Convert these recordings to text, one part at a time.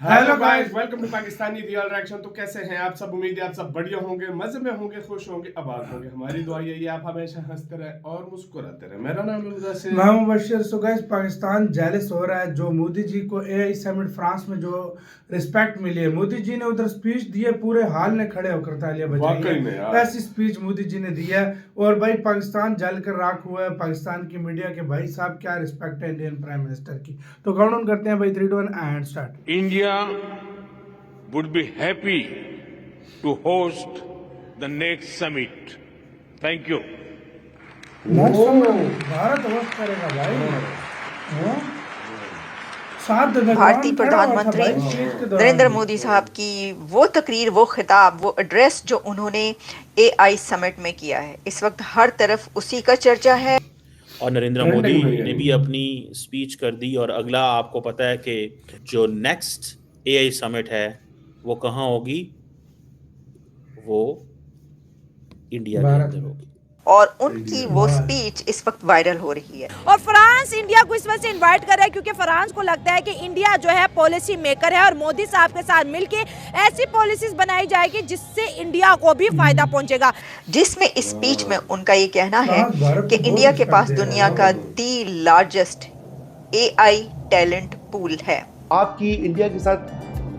Hello guys, welcome to Pakistani real reaction. तो कैसे हैं आप सब? उम्मीद है आप सब बढ़िया होंगे, मजे में होंगे, खुश होंगे, आबाद होंगे। हमारी दुआ यही है आप हमेशा हंसते रहें और मुस्कुराते रहें। मेरा नाम है मुदस्सिर। मैं Mubashir. So guys, Pakistan jealous हो रहा है जो मोदी जी को एआई समिट फ्रांस में जो रिस्पेक्ट मिली है। मोदी जी ने उधर स्पीच दी है, पूरे हाल ने खड़े होकर तालियां बजाई वाकई में यार। है। ऐसी स्पीच मोदी जी ने दी है और भाई पाकिस्तान जल कर राख हुआ है। पाकिस्तान की मीडिया के भाई साहब क्या रिस्पेक्ट है इंडियन प्राइम मिनिस्टर की। तो काउंट करते हैं भाई, 3 2 1 and start. India would be happy to host the next summit. Thank you. Bharat host करेगा भाई। हाँ? साथ देने भारतीय कौन खड़ा हुआ था प्रधानमंत्री भाई स्पीच के दौरान? नरेंद्र मोदी साहब की वो तकरीर, वो खिताब, वो एड्रेस जो उन्होंने एआई समिट में किया है, इस वक्त हर तरफ उसी का चर्चा है। और नरेंद्र मोदी ने भी अपनी स्पीच कर दी। और अगला आपको पता है कि जो नेक्स्ट एआई समिट है वो कहाँ होगी? वो इंडिया के अंदर होगी। और उनकी वो स्पीच इस वक्त वायरल हो रही है। और फ्रांस इंडिया को इस वजह से इनवाइट कर रहा है क्योंकि फ्रांस को लगता है कि इंडिया जो है पॉलिसी मेकर है और मोदी साहब के साथ मिलके ऐसी पॉलिसीज बनाई जाएगी जिससे इंडिया को भी फायदा पहुंचेगा। जिसमें इस स्पीच में उनका ये कहना है कि इंडिया के पास दुनिया का दी लार्जेस्ट एआई टैलेंट पूल है। आपकी इंडिया के साथ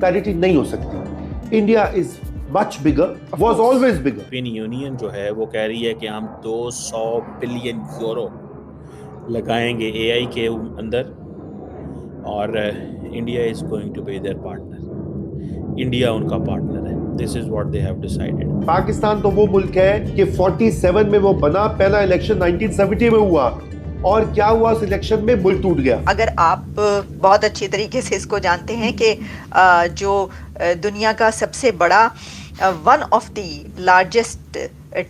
पैरिटी नहीं हो सकती। India is much bigger, was always bigger. European union जो है वो कह रही है कि हम 200 बिलियन यूरो लगाएंगे एआई के अंदर और India is going to be their partner. India उनका पार्टनर है। This is what they have decided. Pakistan तो वो मुल्क है कि 47 में वो बना, पहला इलेक्शन 1970 में हुआ और क्या हुआ उस इलेक्शन में? मुल्क टूट गया। अगर आप बहुत अच्छी तरीके से इसको जानते हैं कि जो दुनिया का सबसे बड़ा one of the largest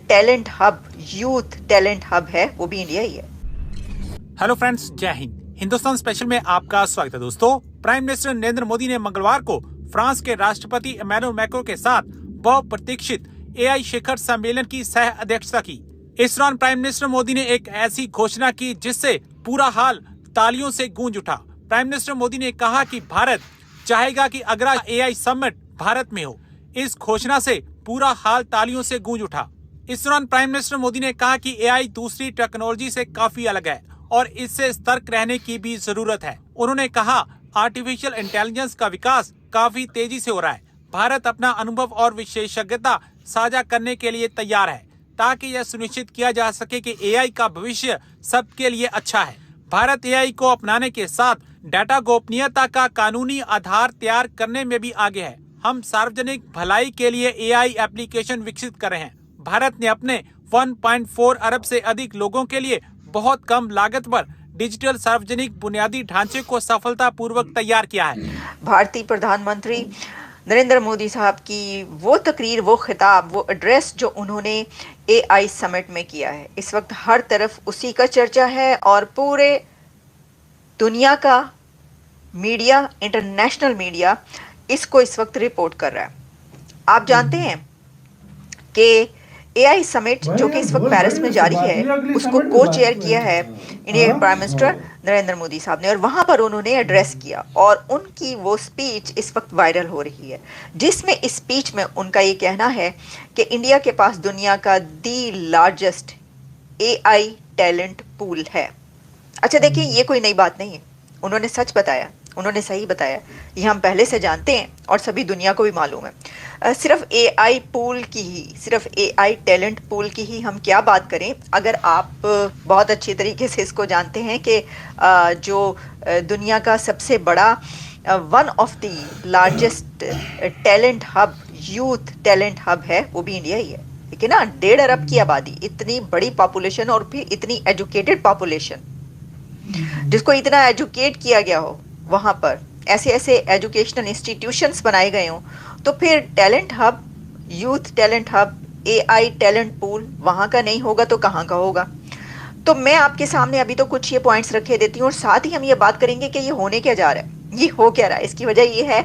talent hub, youth talent hub है, वो भी इंडिया ही है। हेलो फ्रेंड्स, जय हिंद। हिंदुस्तान स्पेशल में आपका स्वागत है दोस्तों। प्राइम मिनिस्टर नरेंद्र मोदी ने मंगलवार को फ्रांस के राष्ट्रपति इमैनुअल मैक्रों के साथ बहुप्रतीक्षित एआई शिखर सम्मेलन की सह अध्यक्षता की। इस दौरान प्राइम मिनिस्टर मोदी ने एक ऐसी घोषणा की जिससे पूरा हाल तालियों से गूंज उठा। प्राइम मिनिस्टर मोदी ने कहा कि भारत चाहेगा कि अगला एआई समिट भारत में हो। इस घोषणा से पूरा हाल तालियों से गूंज उठा। इस दौरान प्राइम मिनिस्टर मोदी ने कहा कि एआई दूसरी टेक्नोलॉजी से काफी अलग है और इससे सतर्क रहने की भी जरूरत है। उन्होंने कहा आर्टिफिशियल इंटेलिजेंस का विकास काफी तेजी से हो रहा है। भारत अपना अनुभव और विशेषज्ञता साझा करने के लिए तैयार है ताकि यह सुनिश्चित किया जा सके कि एआई का भविष्य सबके लिए अच्छा है। भारत एआई को अपनाने के साथ डाटा गोपनीयता का कानूनी आधार तैयार करने में भी आगे है। हम सार्वजनिक भलाई के लिए एआई एप्लीकेशन विकसित कर रहे हैं। भारत ने अपने 1.4 अरब से अधिक लोगों के लिए बहुत कम लागत पर डिजिटल सार्वजनिक बुनियादी ढांचे को सफलतापूर्वक तैयार किया है। भारतीय प्रधानमंत्री नरेंद्र मोदी साहब की वो तकरीर, वो खिताब, वो एड्रेस जो उन्होंने एआई समिट में किया है, इस वक्त हर तरफ उसी का चर्चा है और पूरे दुनिया का मीडिया, इंटरनेशनल मीडिया इसको इस वक्त रिपोर्ट कर रहा है। आप जानते हैं कि एआई समिट जो कि इस वक्त पेरिस में जारी है, उसको को चेयर किया है इंडिया के प्राइम मिनिस्टर नरेंद्र मोदी साहब ने और वहां पर उन्होंने एड्रेस किया और उनकी वो स्पीच इस वक्त वायरल हो रही है। जिसमें इस स्पीच में उनका ये कहना है कि इंडिया के पास दुनिया का दी लार्जेस्ट एआई टैलेंट पूल है। अच्छा देखिए, ये कोई नई बात नहीं है। उन्होंने सच बताया, उन्होंने सही बताया। ये हम पहले से जानते हैं और सभी दुनिया को भी मालूम है। सिर्फ एआई पूल की ही, सिर्फ एआई टैलेंट पूल की ही हम क्या बात करें। अगर आप बहुत अच्छी तरीके से इसको जानते हैं कि जो दुनिया का सबसे बड़ा one of the largest talent hub, youth talent hub है, वो भी इंडिया ही है। ठीक है ना? 1.5 अरब की आबादी, इतनी बड़ी पॉपुलेशन और फिर इतनी एजुकेटेड पॉपुलेशन, जिसको इतना एजुकेट किया गया हो, वहां पर ऐसे ऐसे एजुकेशनल इंस्टीट्यूशंस बनाए गए हों, तो फिर talent hub, youth talent hub, AI talent pool वहां का नहीं होगा तो कहां का होगा। तो मैं आपके सामने अभी तो कुछ ये पॉइंट्स रखे देती हूँ और साथ ही हम ये बात करेंगे कि ये होने क्या जा रहा है, ये हो क्या रहा है। इसकी वजह ये है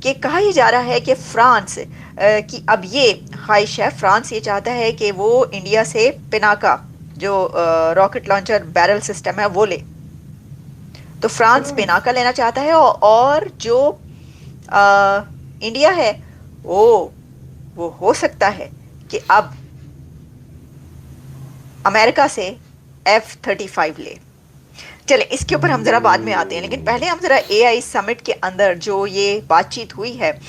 कि कहा यह जा रहा है कि फ्रांस की अब ये ख्वाहिश है, फ्रांस ये चाहता है कि वो इंडिया से पिनाका जो रॉकेट लॉन्चर बैरल सिस्टम है वो ले। तो फ्रांस पिनाका लेना चाहता है और जो इंडिया है वो हो सकता है कि अब अमेरिका से F-35 ले। चले इसके ऊपर हम ज़रा बाद में आते हैं, लेकिन पहले हम ज़रा AI समिट के अंदर जो ये बातचीत हुई है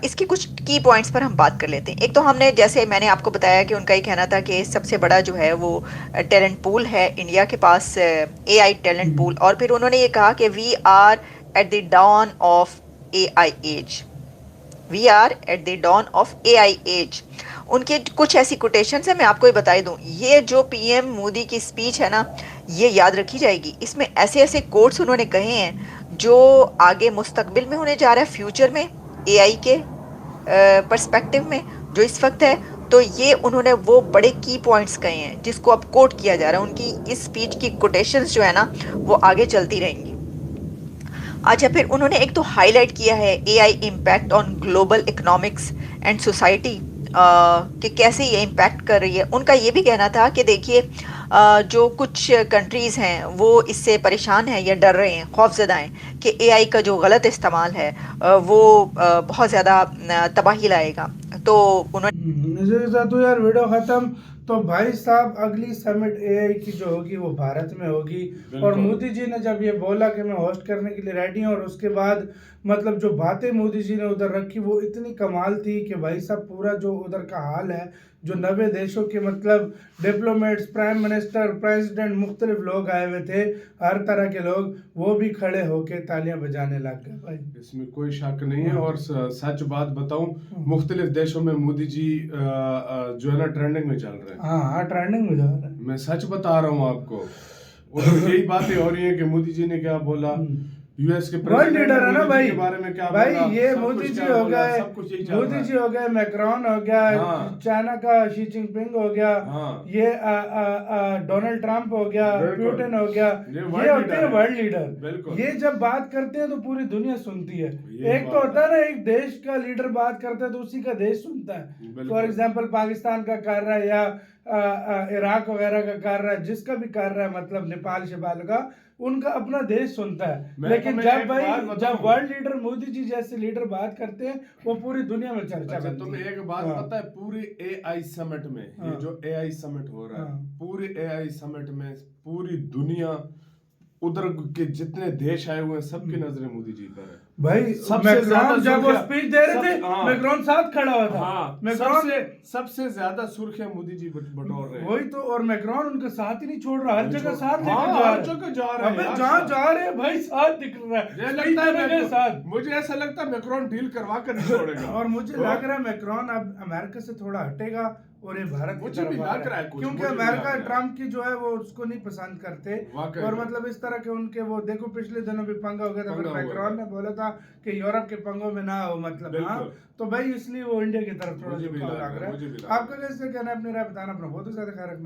इसके कुछ की पॉइंट्स पर हम बात कर लेते हैं। एक तो हमने, जैसे मैंने आपको बताया कि उनका ये कहना था कि सबसे बड़ा जो है वो टैलेंट पूल है इंडिया के पास, AI टैलेंट पूल। और फिर उन्होंने ये कहा कि we are at the dawn of AI age, we are at the dawn of AI age. उनके कुछ ऐसी कोटेशंस हैं, मैं आपको ये बता दूं, ये जो PM मोदी की स्पीच है ना, ये याद रखी जाएगी। इसमें ऐसे ऐसे कोट्स उन्होंने कहे हैं जो आगे मुस्तकबिल में होने जा रहा है, फ्यूचर में AI के पर्सपेक्टिव में जो इस वक्त है। तो ये उन्होंने वो बड़े की पॉइंट्स कहे हैं जिसको अब कोट किया जा रहा है। उनकी इस स्पीच की कोटेशंस जो है ना वो आगे चलती रहेंगी। अच्छा, फिर उन्होंने एक तो हाईलाइट किया है AI impact on global economics and society, कि कैसे ये इम्पैक्ट कर रही है। उनका ये भी कहना था कि देखिए जो कुछ कंट्रीज़ हैं वो इससे परेशान हैं या डर रहे हैं, खौफज़दा हैं कि AI का जो गलत इस्तेमाल है वो बहुत ज़्यादा तबाही लाएगा। तो उन्होंने इसके साथ तो यार वीडियो ख़त्म। तो भाई साहब अगली समिट AI की जो होगी वो भारत में होगी, और मोदी जी ने जब ये बोला कि मैं होस्ट करने के लिए रेडी हूँ, और उसके बाद मतलब जो बातें मोदी जी ने उधर रखी वो इतनी कमाल थी कि भाई साहब पूरा जो उधर का हाल है, जो 90 देशों के मतलब डिप्लोमेट्स, प्राइम मिनिस्टर, प्रेसिडेंट, मुख्तलिफ लोग आए हुए थे, हर तरह के लोग, वो भी खड़े होके तालियां बजाने लग गए भाई। इसमें कोई शक नहीं है। और सच बात बताऊं, मुख्तलिफ देशों में मोदी जी जो है ना ट्रेंडिंग में चल रहे हैं। हाँ ट्रेंडिंग में जा रहा है। मैं सच बता रहा हूँ आपको। और यही बातें हो रही है कि मोदी जी ने क्या बोला, यूएस के वर्ल्ड लीडर है ना भाई, के बारे में क्या भाई बोला, ये मोदी जी हो गए, मोदी जी हो गए, मैक्रोन हो गया, चाइना का शी जिनपिंग हो गया, ये डोनाल्ड ट्रंप हो गया, पुतिन हो गया, ये होते हैं वर्ल्ड लीडर। ये जब बात करते हैं तो पूरी दुनिया सुनती है। एक तो होता है ना, एक देश का लीडर बात करता है तो उसी का देश सुनता है। फॉर एग्जाम्पल पाकिस्तान का कर रहा है या इराक वगैरह का कर रहा है, जिसका भी कर रहा है, मतलब नेपाल शेपाल का, उनका अपना देश सुनता है। लेकिन जब वर्ल्ड लीडर मोदी जी जैसे लीडर बात करते हैं वो पूरी दुनिया में चर्चा बनती है। तुम्हें एक बात पता है, पूरी AI समिट में, ये जो AI समिट हो रहा है, पूरी AI समिट में पूरी दुनिया, उधर के जितने देश आए हुए हैं, सबकी नजरें मोदी जी पर है भाई। मैक्रोन जब वो स्पीच दे रहे थे, मैक्रोन साथ खड़ा हुआ था। मैक्रोन सबसे ज्यादा सुर्खियां मोदी जी बटोर रहे हैं। वही तो, और मैक्रोन उनका साथ ही नहीं छोड़ रहा, हर जगह साथ लेके जा रहे हैं। जहाँ जा रहे हैं भाई साथ दिख रहा है साथ। मुझे ऐसा लगता है मैक्रोन डील करवा कर नहीं छोड़ेगा। और मुझे लग रहा है मैक्रोन अब अमेरिका से थोड़ा हटेगा और ये भारत की तरफ आ रहा है, क्योंकि अमेरिका ट्रम्प की जो है वो उसको नहीं पसंद करते। और मतलब इस तरह के उनके वो देखो, पिछले दिनों भी पंगा हो गया था, फिर मैक्रोन ने बोला था कि यूरोप के पंगों में ना हो, मतलब हाँ, तो भाई इसलिए वो इंडिया की तरफ थोड़ा झुकाव लग रहा है। आपका कैसे कहना है, अपनी राय बताना, अपना बहुत ज्यादा ख्याल रखना।